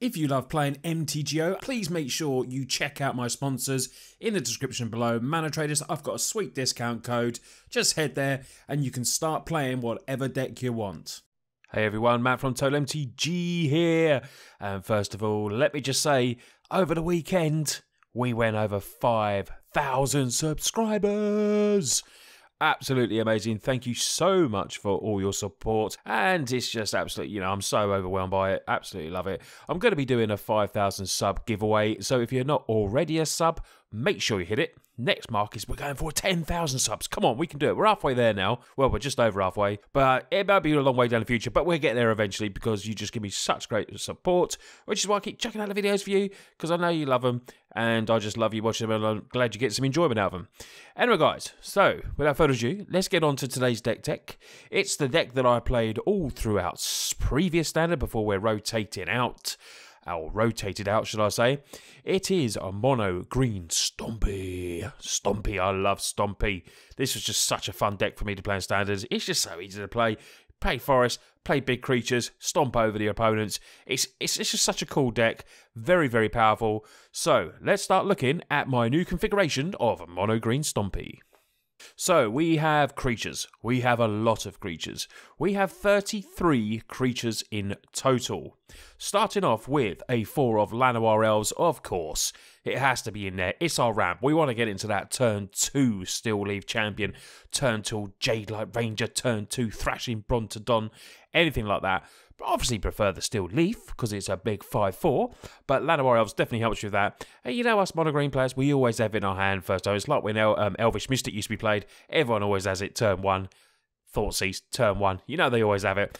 If you love playing MTGO, please make sure you check out my sponsors in the description below. Mana Traders, I've got a sweet discount code. Just head there and you can start playing whatever deck you want. Hey everyone, Matt from Untitled MTG here. And first of all, let me just say, over the weekend, we went over 5,000 subscribers. Absolutely amazing. Thank you so much for all your support. And it's just absolutely, I'm so overwhelmed by it. Absolutely love it. I'm going to be doing a 5,000 sub giveaway. So if you're not already a sub, make sure you hit it. Next mark is we're going for 10,000 subs. Come on, we can do it. We're halfway there now. Well, we're just over halfway. But it might be a long way down the future. But we'll get there eventually because you just give me such great support. Which is why I keep checking out the videos for you. Because I know you love them. And I just love you watching them. And I'm glad you get some enjoyment out of them. Anyway, guys. So, without further ado, let's get on to today's deck tech. It's the deck that I played all throughout previous standard before we're rotating out. Or rotated out, should I say. It is a mono Green Stompy. Stompy, I love Stompy. This was just such a fun deck for me to play in standards. It's just so easy to play. Play forest, play big creatures, stomp over the opponents. It's just such a cool deck. Very, very powerful. So, let's start looking at my new configuration of a mono Green Stompy. So, we have creatures. We have a lot of creatures. We have 33 creatures in total. Starting off with a 4 of Llanowar Elves, of course. It has to be in there. It's our ramp. We want to get into that turn 2 Steel Leaf Champion, turn 2 Jadelight Ranger, turn 2 Thrashing Brontodon, anything like that. But obviously prefer the Steel Leaf because it's a big 5/4. But Llanowar Elves definitely helps you with that. And you know us mono green players, we always have it in our hand first time. It's like when Elvish Mystic used to be played. Everyone always has it turn 1. Thoughtseize, turn 1. You know they always have it.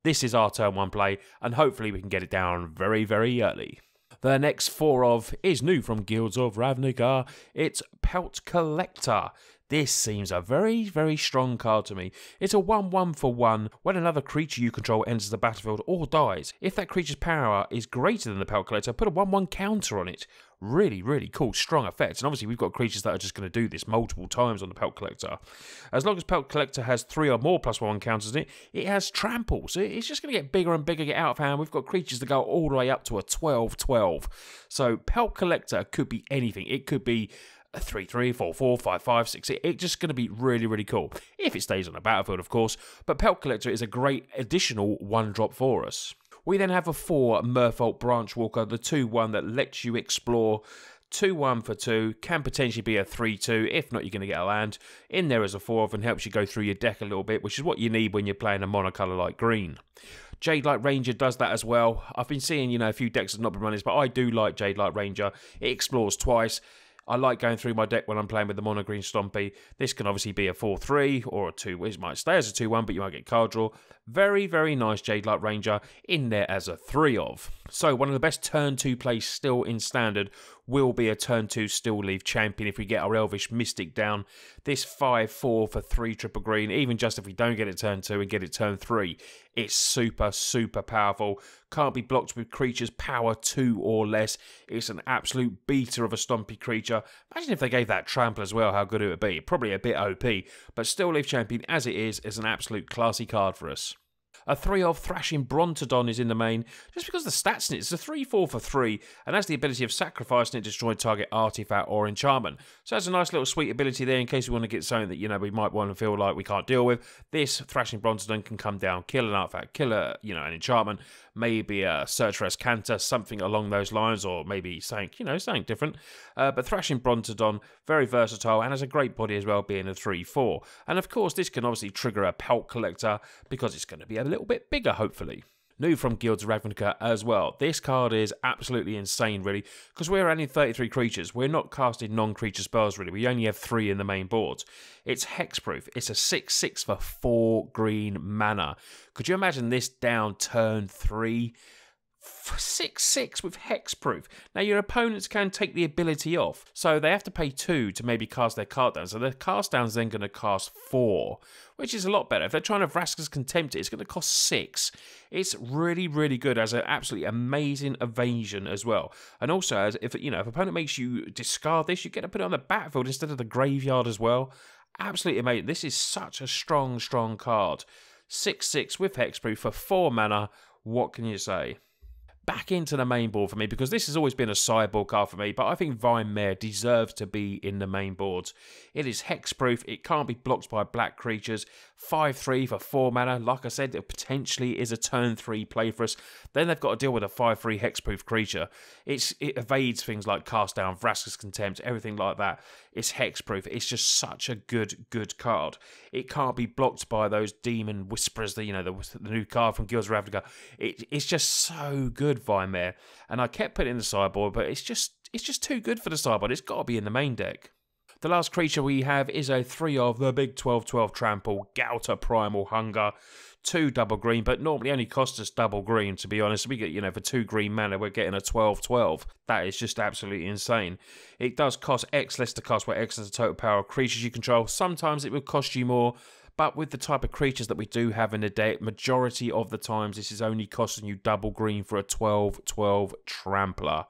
This is our turn 1 play, and hopefully we can get it down very, very early. The next 4 of is new from Guilds of Ravnica. It's Pelt Collector. This seems a very, very strong card to me. It's a 1/1 for 1 when another creature you control enters the battlefield or dies. If that creature's power is greater than the Pelt Collector, put a 1/1 counter on it. Really, really cool, strong effect. And obviously we've got creatures that are just going to do this multiple times on the Pelt Collector. As long as Pelt Collector has 3 or more +1 counters in it, it has trample. So it's just going to get bigger and bigger, get out of hand. We've got creatures that go all the way up to a 12/12. So Pelt Collector could be anything. It could be a 3/3, 4/4, 5/5, 6. It's just going to be really, really cool. If it stays on the battlefield, of course. But Pelt Collector is a great additional 1-drop for us. We then have a 4 Merfolk Branchwalker, the 2/1 that lets you explore. 2/1 for 2, can potentially be a 3/2, if not you're going to get a land. In there as a 4 and helps you go through your deck a little bit, which is what you need when you're playing a monocolour like green. Jadelight Ranger does that as well. I've been seeing, a few decks that have not been running this, but I do like Jadelight Ranger. It explores twice. I like going through my deck when I'm playing with the mono Green Stompy. This can obviously be a 4/3 or a 2. It might stay as a 2/1, but you might get card draw. Very, very nice Jadelight Ranger in there as a 3 of. So one of the best turn 2 plays still in standard will be a turn 2 Steel Leaf Champion if we get our Elvish Mystic down. This 5/4 for 3 triple green, even just if we don't get it turn 2 and get it turn 3, it's super, super powerful. Can't be blocked with creatures power 2 or less. It's an absolute beater of a stompy creature. Imagine if they gave that trample as well, how good it would be. Probably a bit OP, but Steel Leaf Champion as it is an absolute classy card for us. A 3 of Thrashing Brontodon is in the main, just because the stats in it. It's a 3/4 for 3, and has the ability of sacrificing it to destroy target artifact or enchantment. So that's a nice little sweet ability there in case we want to get something that, we might want to feel like we can't deal with. This Thrashing Brontodon can come down, kill an artifact, kill an enchantment, maybe a Search for Escanta, something along those lines, or maybe something, something different. But Thrashing Brontodon, very versatile, and has a great body as well, being a 3/4. And of course, this can obviously trigger a Pelt Collector, because it's going to be a little bit bigger, hopefully. New from Guilds of Ravnica as well. This card is absolutely insane, really, because we're only 33 creatures. We're not casting non-creature spells, really. We only have 3 in the main board. It's hexproof. It's a 6/6 for 4 green mana. Could you imagine this down turn 3? 6/6 with hexproof. Now your opponents can take the ability off, so they have to pay 2 to maybe cast their card down. So their cast down is then going to cast 4, which is a lot better. If they're trying to Vraska's Contempt it, it's going to cost 6. It's really, really good as an absolutely amazing evasion as well. And also, as if opponent makes you discard this, you get to put it on the battlefield instead of the graveyard as well. Absolutely amazing. This is such a strong, strong card. 6/6 with hexproof for 4 mana. What can you say? back into the main board for me, because this has always been a sideboard card for me, but I think Vine Mare deserves to be in the main boards. It is hexproof, it can't be blocked by black creatures, 5/3 for 4 mana. Like I said, it potentially is a turn 3 play for us. Then they've got to deal with a 5/3 hexproof creature. It evades things like Cast Down, Vraska's Contempt, everything like that. It's hexproof. It's just such a good card. It can't be blocked by those Demon Whisperers, the new card from Guilds of Ravnica. It's just so good, Vine Mare. And I kept putting it in the sideboard, but it's just too good for the sideboard. It's got to be in the main deck. The last creature we have is a 3 of the big 12/12 trample, Gouter Primal Hunger. 2 double green, but normally only costs us double green, to be honest. We get, for 2 green mana, we're getting a 12/12. That is just absolutely insane. It does cost X less to cost, where X is the total power of creatures you control. Sometimes it would cost you more, but with the type of creatures that we do have in the deck, majority of the times this is only costing you double green for a 12/12 trampler.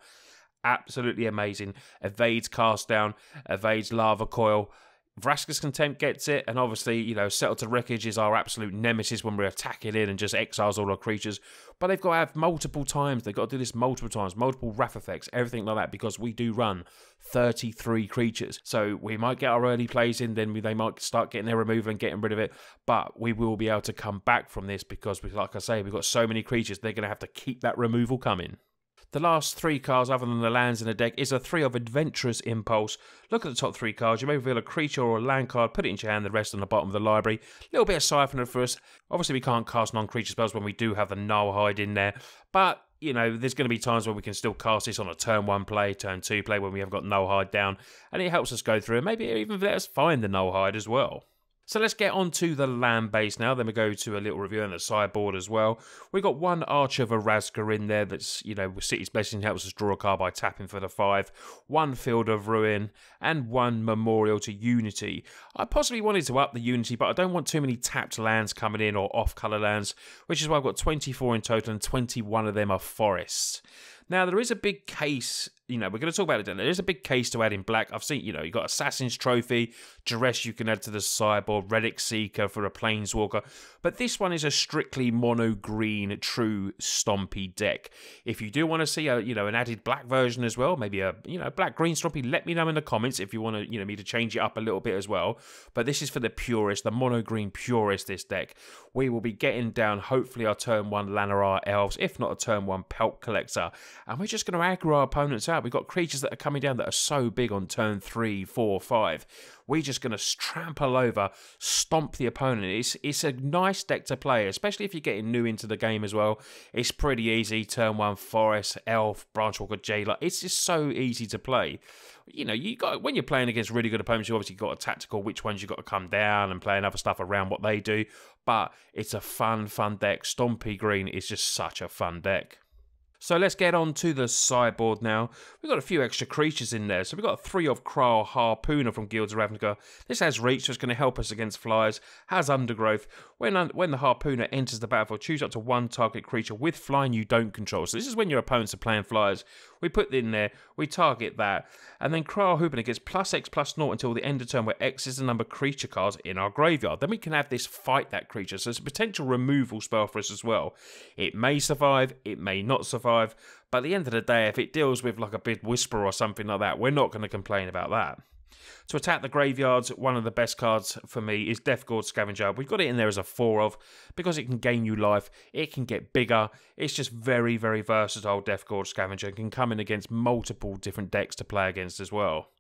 Absolutely amazing. Evades Cast Down, evades Lava Coil. Vraska's Contempt gets it, and obviously, Settle to Wreckage is our absolute nemesis when we're attacking in and just exiles all our creatures. But they've got to have multiple times. They've got to do this multiple times, multiple wrath effects, everything like that, because we do run 33 creatures. So we might get our early plays in, then they might start getting their removal and getting rid of it. But we will be able to come back from this because, like I say, we've got so many creatures, they're going to have to keep that removal coming. The last 3 cards, other than the lands in the deck, is a 3 of Adventurous Impulse. Look at the top 3 cards. You may reveal a creature or a land card, put it into your hand, the rest on the bottom of the library. A little bit of siphoner for us. Obviously, we can't cast non-creature spells when we do have the Nullhide in there. But, there's going to be times where we can still cast this on a turn 1 play, turn 2 play, when we haven't got Nullhide down. And it helps us go through, and maybe even let us find the Nullhide as well. So let's get on to the land base now. Then we go to a little review on the sideboard as well. We've got 1 Archer of Vraska in there that's, with City's Blessing, helps us draw a card by tapping for the 5. 1 Field of Ruin, and 1 Memorial to Unity. I possibly wanted to up the Unity, but I don't want too many tapped lands coming in or off-colour lands, which is why I've got 24 in total, and 21 of them are forests. Now, there is a big case, we're going to talk about it then. There is a big case to add in black. I've seen, you've got Assassin's Trophy, Duress you can add to the sideboard, Relic Seeker for a Planeswalker. But this one is a strictly mono-green, true Stompy deck. If you do want to see an added black version as well, maybe a, black Green Stompy, let me know in the comments if you want to, me to change it up a little bit as well. But this is for the purist, the mono-green purist, this deck. We will be getting down, hopefully, our turn 1 Llanowar Elves, if not a turn 1 Pelt Collector. And we're just going to aggro our opponents out. We've got creatures that are coming down that are so big on turn 3, 4, 5. We're just going to trample over, stomp the opponent. It's a nice deck to play, especially if you're getting new into the game as well. It's pretty easy. Turn 1 Forest, Elf, Branchwalker, Jailer. It's just so easy to play. When you're playing against really good opponents, you obviously got a tactical which ones you've got to come down and playing other stuff around what they do. But it's a fun deck. Stompy Green is just such a fun deck. So let's get on to the sideboard now. We've got a few extra creatures in there. So we've got 3 of Kral Harpooner from Guilds of Ravnica. This has reach, so it's going to help us against flyers. Has undergrowth. When the Harpooner enters the battlefield, choose up to 1 target creature with flying you don't control. So this is when your opponents are playing flyers. We put it in there, we target that. And then Kral Harpooner gets +X/+0 until the end of turn, where X is the number of creature cards in our graveyard. Then we can have this fight that creature. So it's a potential removal spell for us as well. It may survive, it may not survive. But at the end of the day, if it deals with like a big Whisper or something like that, we're not going to complain about that. To attack the graveyards, one of the best cards for me is Deathgord Scavenger. We've got it in there as a 4 of, because it can gain you life, it can get bigger. It's just very, very versatile, Deathgord Scavenger. It can come in against multiple different decks to play against as well.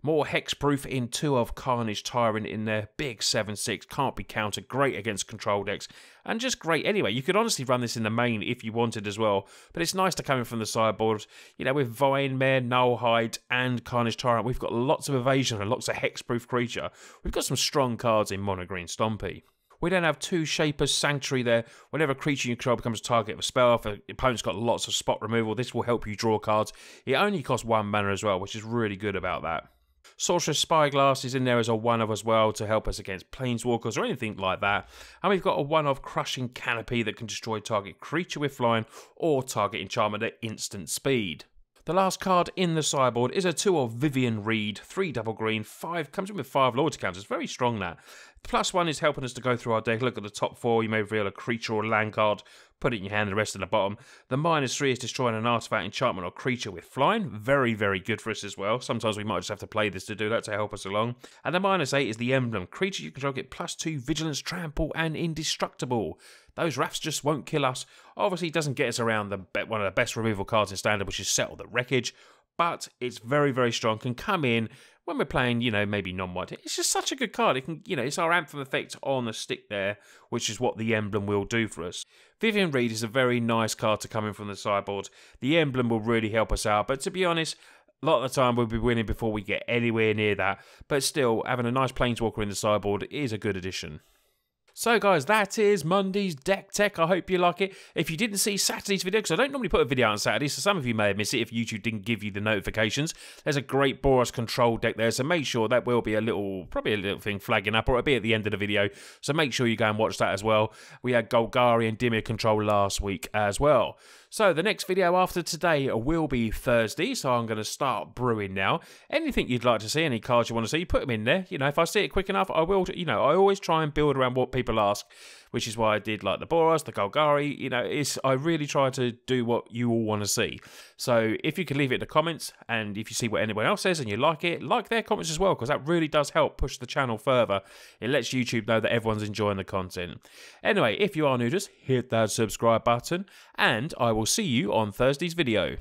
More hexproof in 2 of Carnage Tyrant in there. Big 7/6, can't be countered. Great against control decks. And just great anyway. You could honestly run this in the main if you wanted as well. But it's nice to come in from the sideboard. With Vine Mare, Nullhide, and Carnage Tyrant, we've got lots of evasion and lots of hexproof creature. We've got some strong cards in Mono Green Stompy. We then have 2 Shaper's Sanctuary there. Whenever a creature you control becomes a target of a spell, if the opponent's got lots of spot removal, this will help you draw cards. It only costs 1 mana as well, which is really good about that. Sorcerer's Spyglass is in there as a 1 of as well to help us against Planeswalkers or anything like that. And we've got a 1 of Crushing Canopy that can destroy target creature with flying or target enchantment at instant speed. The last card in the sideboard is a 2 of Vivian Reed, 3 double green, 5, comes in with 5 loyalty counters. Very strong that. +1 is helping us to go through our deck. Look at the top 4. You may reveal a creature or land card. put it in your hand, the rest at the bottom. The -3 is destroying an artifact, enchantment, or creature with flying. Very, very good for us as well. Sometimes we might just have to play this to do that, to help us along. And the -8 is the emblem. Creature you control get +2 vigilance, trample, and indestructible. Those rafts just won't kill us. Obviously, it doesn't get us around one of the best removal cards in Standard, which is Settle the Wreckage. But it's very, very strong. Can come in when we're playing, you know, maybe non-white. It's just such a good card. It can, you know, it's our anthem effect on the stick there, which is what the emblem will do for us. Vivian Reed is a very nice card to come in from the sideboard. The emblem will really help us out, but to be honest, a lot of the time we'll be winning before we get anywhere near that. But still, having a nice Planeswalker in the sideboard is a good addition. So guys, that is Monday's deck tech. I hope you like it. If you didn't see Saturday's video, because I don't normally put a video out on Saturday, so some of you may have missed it if YouTube didn't give you the notifications. There's a great Boros control deck there, so make sure that will be probably a little thing flagging up, or it'll be at the end of the video. So make sure you go and watch that as well. We had Golgari and Dimir control last week as well. So the next video after today will be Thursday, so I'm going to start brewing now. Anything you'd like to see, any cards you want to see, put them in there. You know, if I see it quick enough, I will. You know, I always try and build around what people ask, which is why I did like the Boros, the Golgari. You know, I really try to do what you all want to see. So if you could leave it in the comments, and if you see what anyone else says and you like it, like their comments as well, because that really does help push the channel further. It lets YouTube know that everyone's enjoying the content. Anyway, if you are new to us, hit that subscribe button, and I will see you on Thursday's video.